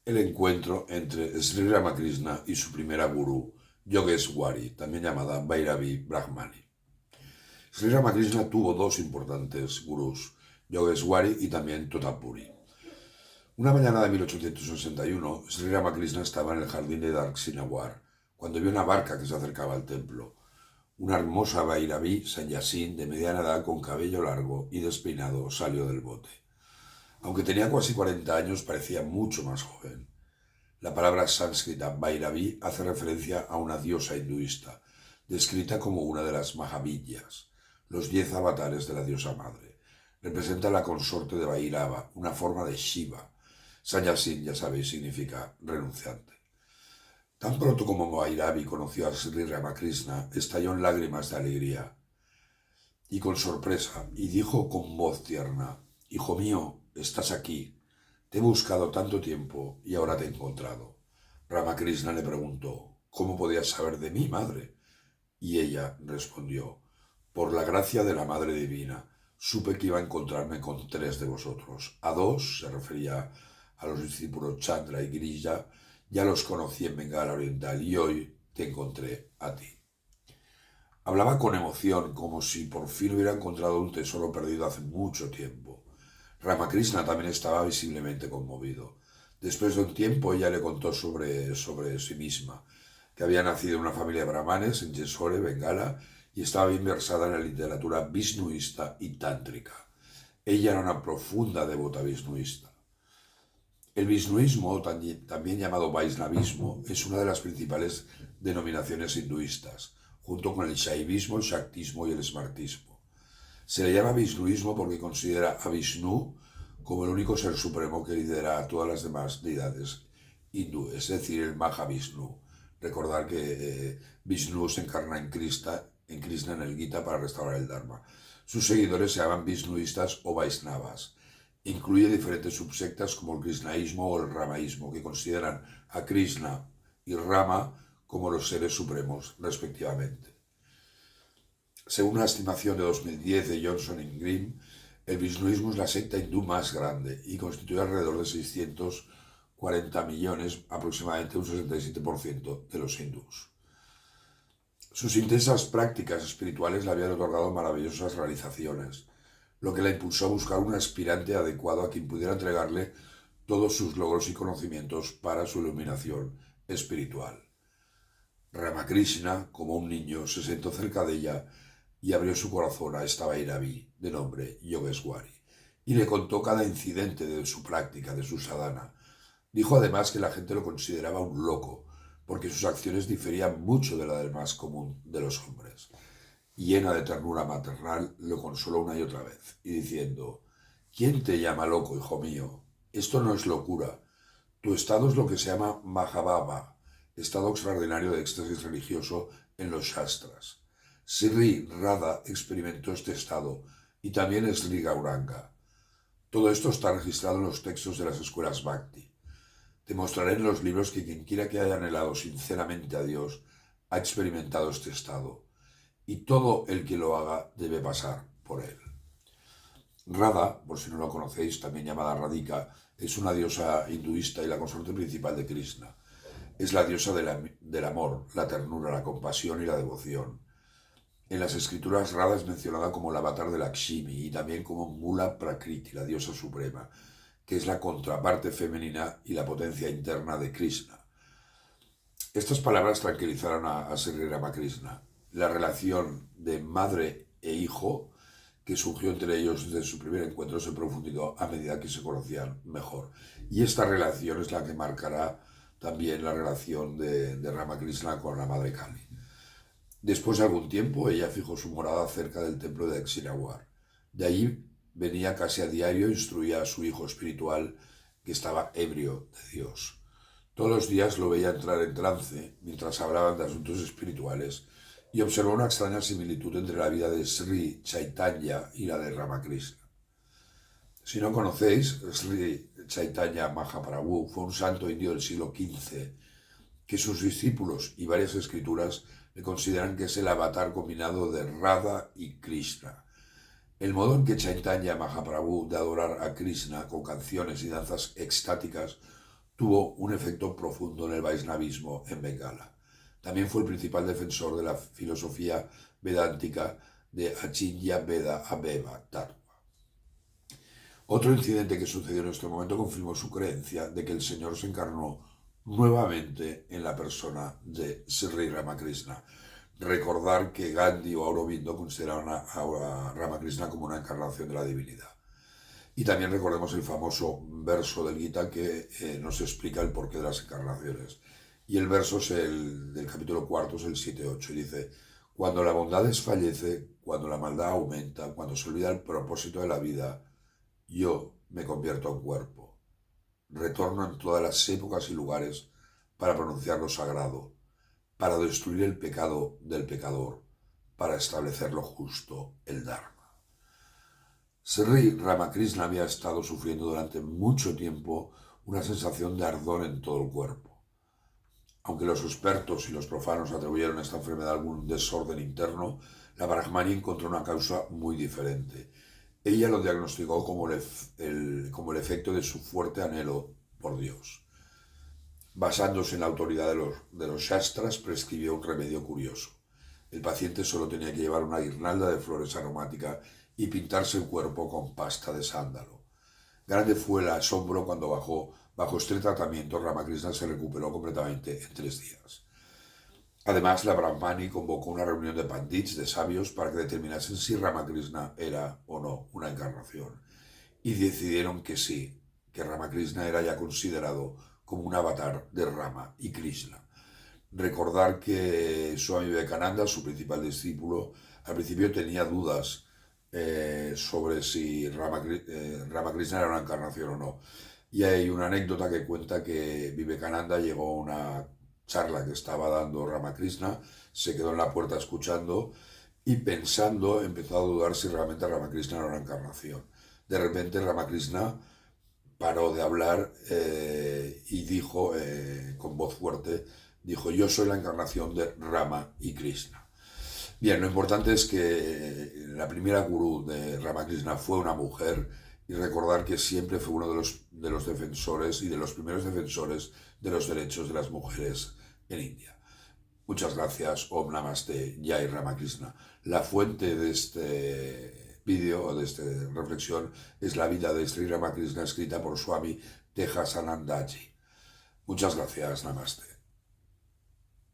el encuentro entre Sri Ramakrishna y su primera gurú, Yogeshwari, también llamada Bhairavi Brahmani. Sri Ramakrishna tuvo dos importantes gurús, Yogeshwari y también Totapuri. Una mañana de 1861, Sri Ramakrishna estaba en el jardín de Darksinawar, cuando vio una barca que se acercaba al templo. Una hermosa Bhairavi Sanyasin de mediana edad con cabello largo y despeinado salió del bote. Aunque tenía casi 40 años, parecía mucho más joven. La palabra sánscrita Bhairavi hace referencia a una diosa hinduista, descrita como una de las Mahavidyas, los 10 avatares de la diosa madre. Representa la consorte de Bhairava, una forma de Shiva. Sanyasin, ya sabéis, significa renunciante. Tan pronto como Bhairavi conoció a Sri Ramakrishna, estalló en lágrimas de alegría y con sorpresa, y dijo con voz tierna: «Hijo mío, estás aquí. Te he buscado tanto tiempo y ahora te he encontrado». Ramakrishna le preguntó: «¿Cómo podías saber de mí, madre?». Y ella respondió: «Por la gracia de la Madre Divina, supe que iba a encontrarme con tres de vosotros. A dos, se refería a los discípulos Chandra y Grija, ya los conocí en Bengala Oriental y hoy te encontré a ti». Hablaba con emoción, como si por fin hubiera encontrado un tesoro perdido hace mucho tiempo. Ramakrishna también estaba visiblemente conmovido. Después de un tiempo ella le contó sobre sí misma, que había nacido en una familia de brahmanes en Mysore, Bengala, y estaba bien versada en la literatura vishnuista y tántrica. Ella era una profunda devota vishnuista. El vishnuismo, también llamado Vaishnavismo, es una de las principales denominaciones hinduistas, junto con el Shaivismo, el Shaktismo y el Smartismo. Se le llama Vishnuismo porque considera a Vishnu como el único ser supremo que lidera a todas las demás deidades hindúes, es decir, el Mahavishnu. Recordar que Vishnu se encarna en Krishna en el Gita para restaurar el Dharma. Sus seguidores se llaman Vishnuistas o Vaisnavas. Incluye diferentes subsectas como el Krishnaísmo o el Ramaísmo, que consideran a Krishna y Rama como los seres supremos, respectivamente. Según una estimación de 2010 de Johnson y Grimm, el Vishnuismo es la secta hindú más grande y constituye alrededor de 640 millones, aproximadamente un 67% de los hindús. Sus intensas prácticas espirituales le habían otorgado maravillosas realizaciones, lo que la impulsó a buscar un aspirante adecuado a quien pudiera entregarle todos sus logros y conocimientos para su iluminación espiritual. Ramakrishna, como un niño, se sentó cerca de ella y abrió su corazón a esta Bhairavi, de nombre Yogeshwari, y le contó cada incidente de su práctica, de su sadhana. Dijo además que la gente lo consideraba un loco, porque sus acciones diferían mucho de la del más común de los hombres. Llena de ternura maternal, lo consoló una y otra vez, y diciendo: «¿Quién te llama loco, hijo mío? Esto no es locura. Tu estado es lo que se llama Mahabhava, estado extraordinario de éxtasis religioso en los Shastras. Sri Radha experimentó este estado, y también Sri Gauranga. Todo esto está registrado en los textos de las escuelas Bhakti. Te mostraré en los libros que quien quiera que haya anhelado sinceramente a Dios ha experimentado este estado, y todo el que lo haga debe pasar por él». Radha, por si no lo conocéis, también llamada Radhika, es una diosa hinduista y la consorte principal de Krishna. Es la diosa del amor, la ternura, la compasión y la devoción. En las escrituras, Radha es mencionada como el avatar de Lakshmi y también como Mula Prakriti, la diosa suprema, que es la contraparte femenina y la potencia interna de Krishna. Estas palabras tranquilizaron a Sri Ramakrishna. La relación de madre e hijo que surgió entre ellos desde su primer encuentro se profundizó a medida que se conocían mejor. Y esta relación es la que marcará también la relación de Ramakrishna con la madre Kali. Después de algún tiempo, ella fijó su morada cerca del templo de Aksinawar. De allí venía casi a diario e instruía a su hijo espiritual, que estaba ebrio de Dios. Todos los días lo veía entrar en trance mientras hablaban de asuntos espirituales y observó una extraña similitud entre la vida de Sri Chaitanya y la de Ramakrishna. Si no conocéis, Sri Chaitanya Mahaprabhu fue un santo indio del siglo XV que sus discípulos y varias escrituras le consideran que es el avatar combinado de Radha y Krishna. El modo en que Chaitanya Mahaprabhu de adorar a Krishna con canciones y danzas extáticas tuvo un efecto profundo en el Vaishnavismo en Bengala. También fue el principal defensor de la filosofía vedántica de Achinya Veda Abheva Tattva. Otro incidente que sucedió en este momento confirmó su creencia de que el Señor se encarnó nuevamente en la persona de Sri Ramakrishna. Recordar que Gandhi o Aurobindo consideraron a Ramakrishna como una encarnación de la divinidad. Y también recordemos el famoso verso del Gita que nos explica el porqué de las encarnaciones. Y el verso es del capítulo 4, es el 7-8, y dice: cuando la bondad desfallece, cuando la maldad aumenta, cuando se olvida el propósito de la vida, yo me convierto en cuerpo. Retorno en todas las épocas y lugares para pronunciar lo sagrado, para destruir el pecado del pecador, para establecer lo justo, el Dharma. Sri Ramakrishna había estado sufriendo durante mucho tiempo una sensación de ardor en todo el cuerpo. Aunque los expertos y los profanos atribuyeron a esta enfermedad a algún desorden interno, la Brahmani encontró una causa muy diferente. Ella lo diagnosticó como el efecto de su fuerte anhelo por Dios. Basándose en la autoridad de los Shastras, prescribió un remedio curioso. El paciente solo tenía que llevar una guirnalda de flores aromáticas y pintarse el cuerpo con pasta de sándalo. Grande fue el asombro cuando bajo este tratamiento Ramakrishna se recuperó completamente en 3 días. Además, la Brahmani convocó una reunión de pandits, de sabios, para que determinasen si Ramakrishna era o no una encarnación. Y decidieron que sí, que Ramakrishna era ya considerado como un avatar de Rama y Krishna. Recordar que Swami Vivekananda, su principal discípulo, al principio tenía dudas sobre si Ramakrishna era una encarnación o no. Y hay una anécdota que cuenta que Vivekananda llegó a una charla que estaba dando Ramakrishna, se quedó en la puerta escuchando y pensando empezó a dudar si realmente Ramakrishna era una encarnación. De repente Ramakrishna paró de hablar y dijo con voz fuerte, dijo: yo soy la encarnación de Rama y Krishna. Bien, lo importante es que la primera gurú de Ramakrishna fue una mujer, y recordar que siempre fue uno de los defensores y de los primeros defensores de los derechos de las mujeres en India. Muchas gracias. Om Namaste, Jai Ramakrishna. La fuente de este vídeo o de esta reflexión es la vida de Sri Ramakrishna, escrita por Swami Tejasanandaji. Muchas gracias. Namaste.